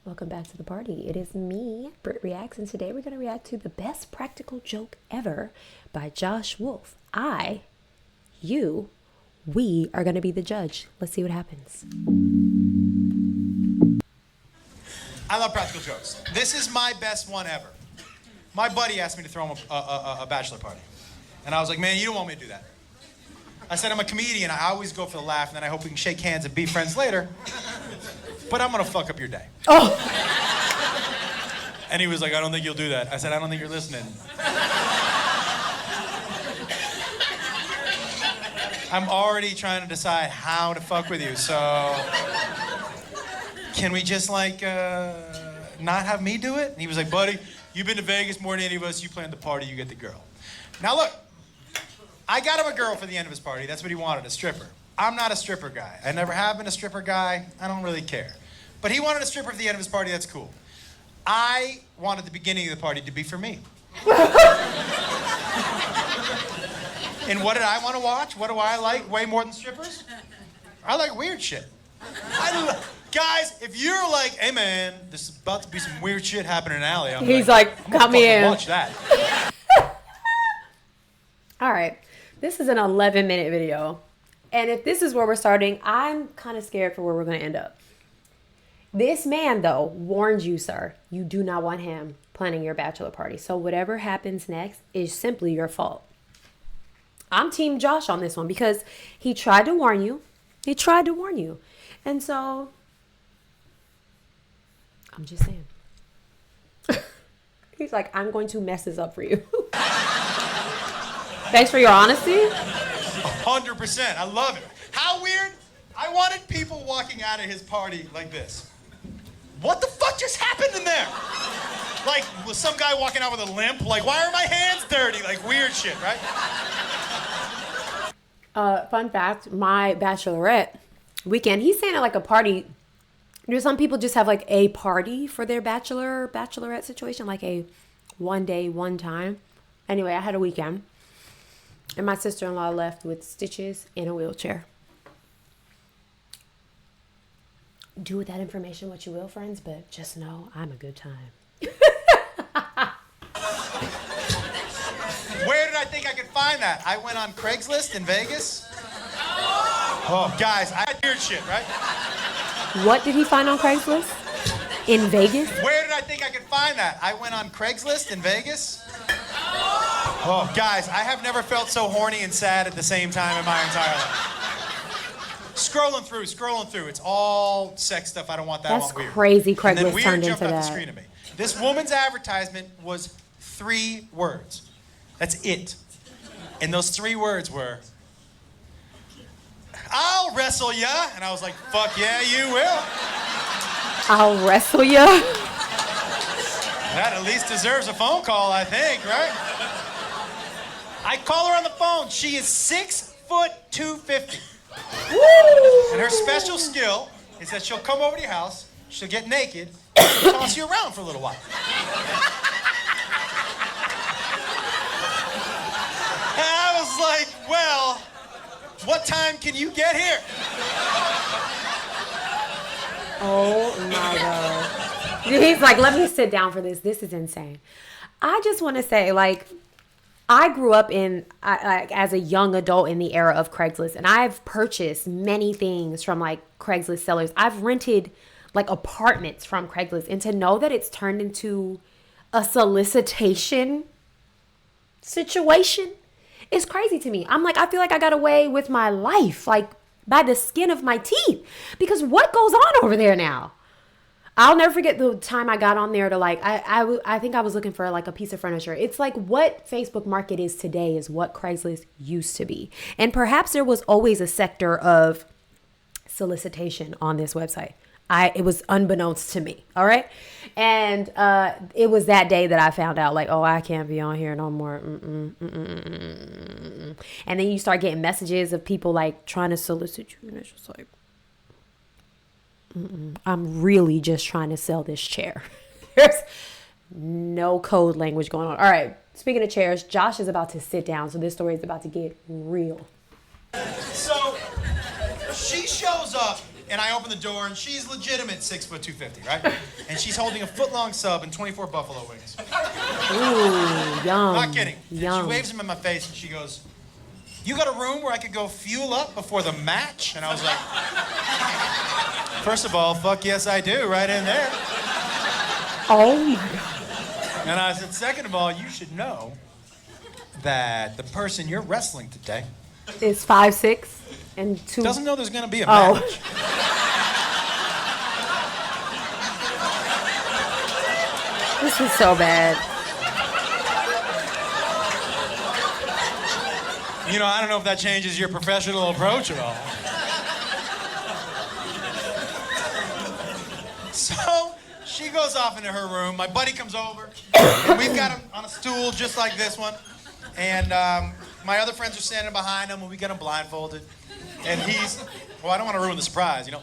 Welcome back to the party. It is me, BrittReacts, and today we're going to react to the best practical joke ever by Josh Wolf. We are going to be the judge. Let's see what happens. I love practical jokes. This is my best one ever. My buddy asked me to throw him a bachelor party. And I was like, man, you don't want me to do that. I said, I'm a comedian. I always go for the laugh, and then I hope we can shake hands and be friends later. But I'm gonna fuck up your day. Oh! And he was like, I don't think you'll do that. I said, I don't think you're listening. I'm already trying to decide how to fuck with you, so can we just like not have me do it? And he was like, buddy, you've been to Vegas more than any of us. You planned the party, you get the girl. Now look, I got him a girl for the end of his party. That's what he wanted, a stripper. I'm not a stripper guy. I never have been a stripper guy. I don't really care. But he wanted a stripper for the end of his party. That's cool. I wanted the beginning of the party to be for me. And what did I want to watch? What do I like way more than strippers? I like weird shit. Guys, if you're like, hey man, this is about to be some weird shit happening in the alley. He's like, come in. Watch that. All right. This is an 11-minute video. And if this is where we're starting, I'm kind of scared for where we're going to end up. This man, though, warned you, sir. You do not want him planning your bachelor party. So whatever happens next is simply your fault. I'm Team Josh on this one because he tried to warn you. He tried to warn you. And so, I'm just saying. He's like, I'm going to mess this up for you. Thanks for your honesty. 100%. I love it. How weird? I wanted people walking out of his party like this. What the fuck just happened in there? Like, was some guy walking out with a limp? Like, why are my hands dirty? Like, weird shit, right? Fun fact, my bachelorette weekend, he's saying it like a party. Do some people just have like a party for their bachelorette situation? Like a one day, one time. Anyway, I had a weekend. And my sister-in-law left with stitches in a wheelchair. Do with that information what you will, friends, but just know I'm a good time. Where did I think I could find that? I went on Craigslist in Vegas. Oh, guys, I had weird shit, right? What did he find on Craigslist? In Vegas? Where did I think I could find that? I went on Craigslist in Vegas. Oh, guys, I have never felt so horny and sad at the same time in my entire life. Scrolling through. It's all sex stuff. I don't want that. That's I want weird. crazy. Craigslist and then weird turned jumped into off that. the screen at me. This woman's advertisement was 3 words. That's it. And those 3 words were, I'll wrestle ya. And I was like, fuck yeah, you will. I'll wrestle ya. That at least deserves a phone call, I think, right? I call her on the phone. She is 6'250". Woo! And her special skill is that she'll come over to your house, she'll get naked, and she'll toss you around for a little while. And I was like, well, what time can you get here? Oh my God. He's like, let me sit down for this. This is insane. I just want to say, like, I grew up as a young adult in the era of Craigslist, and I've purchased many things from like Craigslist sellers. I've rented like apartments from Craigslist, and to know that it's turned into a solicitation situation is crazy to me. I'm like, I feel like I got away with my life, like by the skin of my teeth, because what goes on over there now? I'll never forget the time I got on there to like, I think I was looking for like a piece of furniture. It's like what Facebook Market is today is what Craigslist used to be. And perhaps there was always a sector of solicitation on this website. It was unbeknownst to me. All right. And it was that day that I found out like, oh, I can't be on here no more. And then you start getting messages of people like trying to solicit you. And it's just like, I'm really just trying to sell this chair. There's no code language going on. All right. Speaking of chairs, Josh is about to sit down. So this story is about to get real. So she shows up And I open the door, and she's legitimate 6 foot 250, right? And she's holding a foot-long sub and 24 buffalo wings. Ooh, yum. Not kidding. Yum. She waves them in my face, and she goes, "You got a room where I could go fuel up before the match?" And I was like, first of all, fuck yes I do, right in there. Oh my God. And I said, second of all, you should know that the person you're wrestling today It's 5'6" and 2. doesn't know there's gonna be a Oh. match. This is so bad. You know, I don't know if that changes your professional approach at all. So she goes off into her room. My buddy comes over, and we've got him on a stool just like this one. And my other friends are standing behind him, and we get him blindfolded. And he's, well, I don't want to ruin the surprise, you know.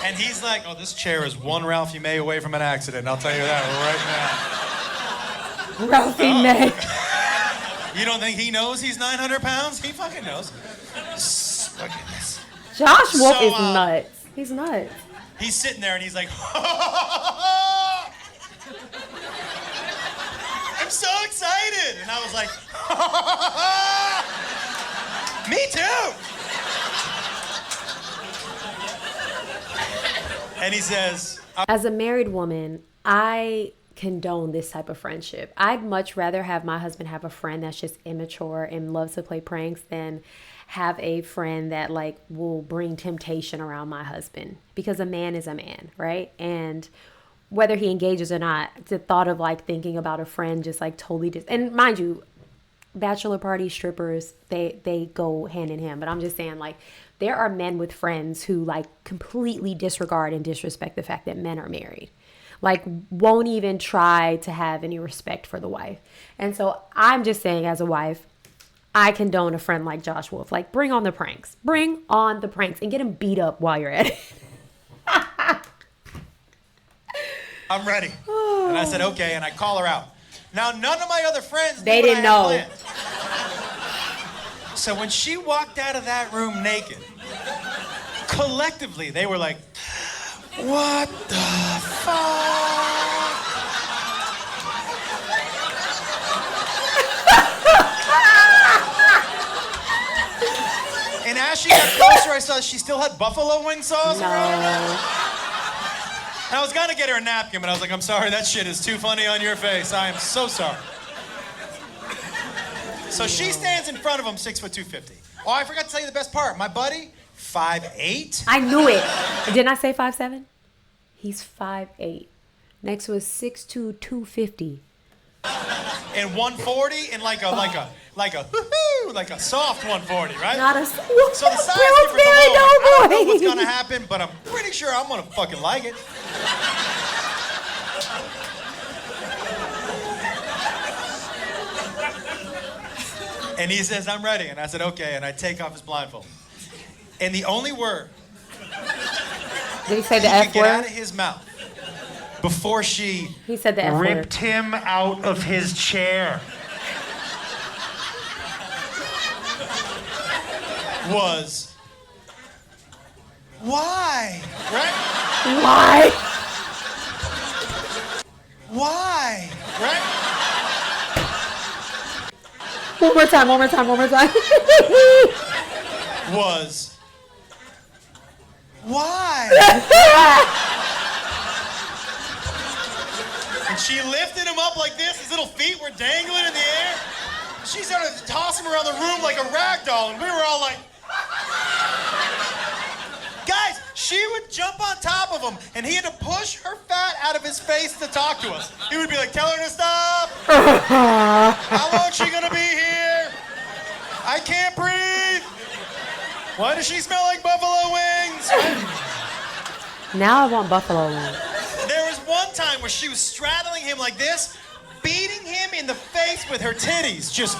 And he's like, "Oh, this chair is one Ralphie May away from an accident. I'll tell you that right now." Ralphie May. You don't think he knows he's 900 pounds? He fucking knows. Look at this. Josh Wolf So, is nuts. He's nuts. He's sitting there and he's like, "I'm so excited." And I was like, "Me too." And he says, As a married woman, I condone this type of friendship. I'd much rather have my husband have a friend that's just immature and loves to play pranks than have a friend that like will bring temptation around my husband, because a man is a man, right? And whether he engages or not, the thought of like thinking about a friend just like totally and mind you, bachelor party strippers, they go hand in hand, but I'm just saying, like, there are men with friends who like completely disregard and disrespect the fact that men are married, like won't even try to have any respect for the wife. And so I'm just saying, as a wife, I condone a friend like Josh Wolf. Like, bring on the pranks, and get him beat up while you're at it. "I'm ready." And I said, "Okay," and I call her out. Now, none of my other friends They knew what didn't I had know. planned. So when she walked out of that room naked, collectively they were like, "What the fuck?" And as she got closer, I saw she still had buffalo wing sauce around her. No. And I was gonna get her a napkin, but I was like, "I'm sorry, that shit is too funny on your face. I am so sorry." So she stands in front of him, 6 foot 250. Oh, I forgot to tell you the best part. My buddy, 5'8". I knew it. Didn't I say 5'7"? He's 5'8". Next was 6'2", 250. And 140 and like a woohoo, like a soft 140, right? Not a. So the size difference alone, I don't know what's gonna happen, but I'm pretty sure I'm gonna fucking like it. And he says, "I'm ready." And I said, "Okay." And I take off his blindfold. And the only word Did he say the he F could get out word? of his mouth before she He said the F word. ripped him out of his chair was, "Why?" Right? Why? "Why?" Right? One more time. Was, "Why?" And she lifted him up like this. His little feet were dangling in the air. She started to toss him around the room like a rag doll, and we were all like, guys, she would jump on top of him, and he had to push her fat out of his face to talk to us. He would be like, "Tell her to stop. How long is she gonna be here? I can't breathe. Why does she smell like buffalo wings?" Now I want buffalo wings. There was one time where she was straddling him like this, beating him in the face with her titties. Just.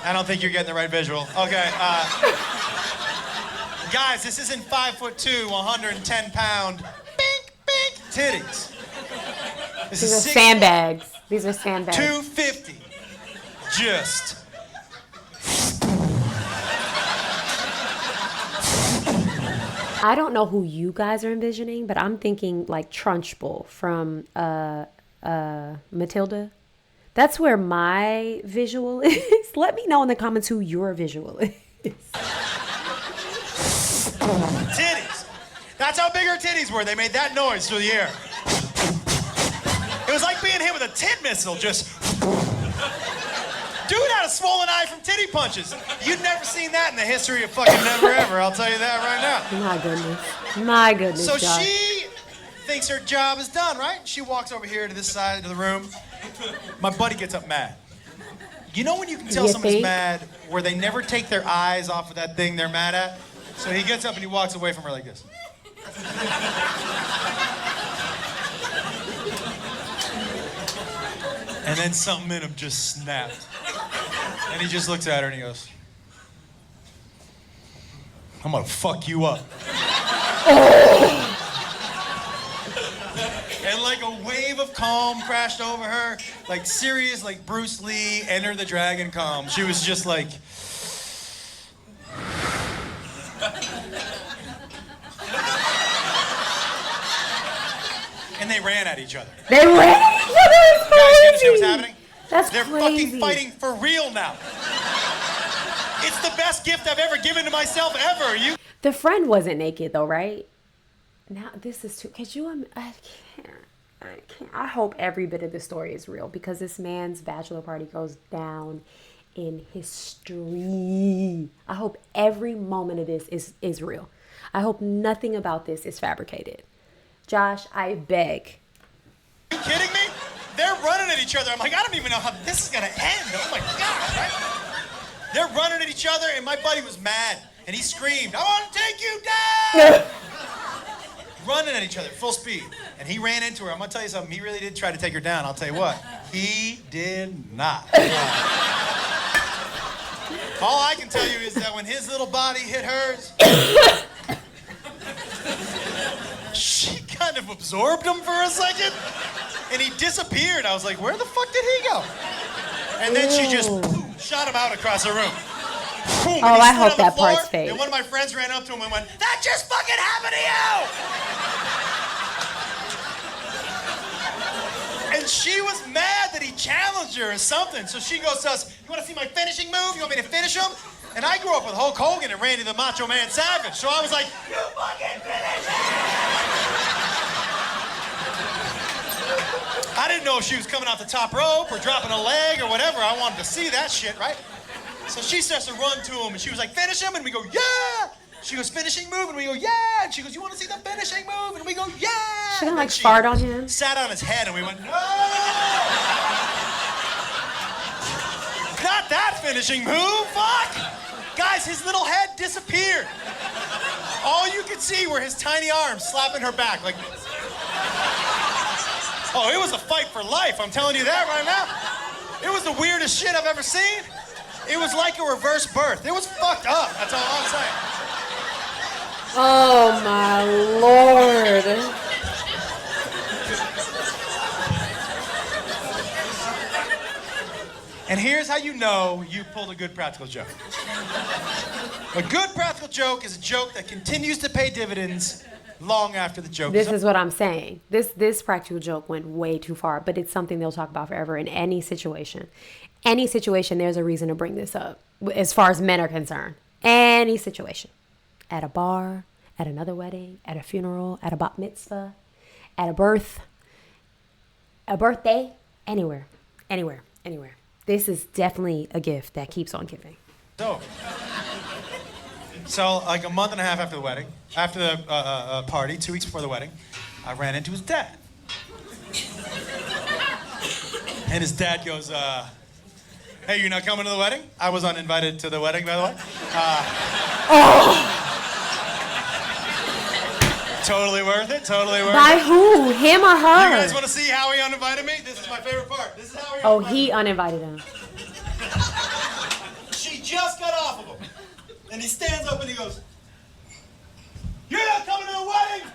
I don't think you're getting the right visual. Okay. Guys, this isn't 5'2", 110-pound, bink, bink titties. This These is are 6 sandbags. These are sandbags. 250. Just. I don't know who you guys are envisioning, but I'm thinking like Trunchbull from Matilda. That's where my visual is. Let me know in the comments who your visual is. Titties. That's how big her titties were. They made that noise through the air. It was like being hit with a tit missile, just... Dude had a swollen eye from titty punches. You'd never seen that in the history of fucking never ever, I'll tell you that right now. My goodness. My goodness, So Josh. she thinks her job is done, right? She walks over here to this side of the room. My buddy gets up mad. You know when you can tell You someone's think? mad where they never take their eyes off of that thing they're mad at? So he gets up and he walks away from her like this. And then something in him just snapped. And he just looks at her and he goes, I'm gonna fuck you up. And like a wave of calm crashed over her, like serious, like Bruce Lee, Enter the Dragon calm. She was just like... And they ran at each other. They ran at each other. It's Guys, you understand what's crazy. happening? That's They're crazy. fucking fighting for real now. It's the best gift I've ever given to myself ever. You... The friend wasn't naked though, right? Now this is too. Could you? I can't. I hope every bit of the story is real because this man's bachelor party goes down in history. I hope every moment of this is real. I hope nothing about this is fabricated. Josh, I beg. Are you kidding me? They're running at each other. I'm like, I don't even know how this is gonna end. Oh my God, right? They're running at each other, and my buddy was mad, and he screamed, I want to take you down! Running at each other, full speed. And he ran into her. I'm gonna tell you something, he really did try to take her down, I'll tell you what. He did not. All I can tell you is that when his little body hit hers, she kind of absorbed him for a second, and he disappeared. I was like, where the fuck did he go? And then she just shot him out across the room. Boom, Oh, I hope that part's fake. And one of my friends ran up to him and went, that just fucking happened to you! And she was mad that he challenged her or something. So she goes to us, you want to see my finishing move? You want me to finish him? And I grew up with Hulk Hogan and Randy the Macho Man Savage. So I was like, you fucking finish him! I didn't know if she was coming out the top rope or dropping a leg or whatever. I wanted to see that shit, right? So she starts to run to him, and she was like, finish him, and we go, yeah! She goes, finishing move, and we go, yeah! And she goes, you want to see the finishing move? And we go, yeah! She didn't And like she fart on him. sat on his head, and we went, no! Not that finishing move, fuck! Guys, his little head disappeared. All you could see were his tiny arms slapping her back, like... Oh, it was a fight for life, I'm telling you that right now. It was the weirdest shit I've ever seen. It was like a reverse birth. It was fucked up, that's all I'm saying. Oh my Lord. And here's how you know you pulled a good practical joke. A good practical joke is a joke that continues to pay dividends long after the joke This is is what I'm saying. This practical joke went way too far, but it's something they'll talk about forever in any situation. Any situation, there's a reason to bring this up as far as men are concerned. Any situation. At a bar, at another wedding, at a funeral, at a bat mitzvah, at a birth, a birthday, anywhere, anywhere, anywhere. This is definitely a gift that keeps on giving. So like a month and a half after the wedding, after the party, 2 weeks before the wedding, I ran into his dad. And his dad goes, hey, you're not coming to the wedding? I was uninvited to the wedding, by the way. Totally worth it, totally worth By it. who? Him or her? You guys want to see how he uninvited me? This is my favorite part. This is how he Oh, uninvited he uninvited him. me. She just got off of him. And he stands up and he goes, you're not coming to the wedding?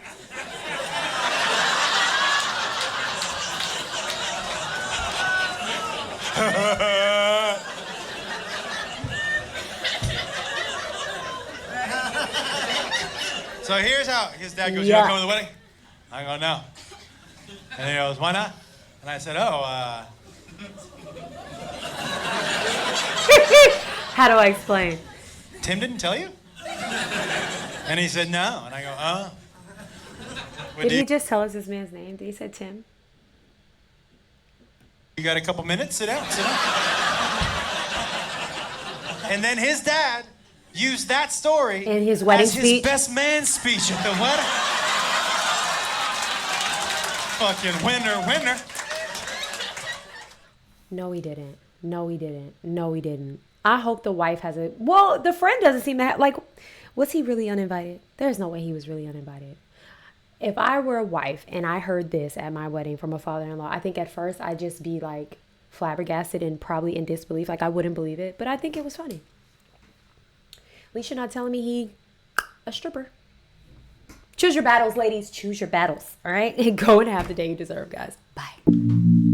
So here's how his dad goes, Yeah. you want to come to the wedding? I go, no. And he goes, why not? And I said, How do I explain? Tim didn't tell you? And he said, no. And I go, Did he just tell us this man's name? Did he say Tim? You got a couple minutes? Sit down, sit down. And then his dad used that story in his wedding as speech. his best man speech at the wedding. Fucking winner. No, he didn't. No, he didn't. No, he didn't. I hope the wife has a... Well, the friend doesn't seem to have... Like, was he really uninvited? There's no way he was really uninvited. If I were a wife and I heard this at my wedding from a father-in-law, I think at first I'd just be like flabbergasted and probably in disbelief. Like I wouldn't believe it, but I think it was funny. At least you're not telling me he a stripper. Choose your battles, ladies. Choose your battles. All right? And go and have the day you deserve, guys. Bye.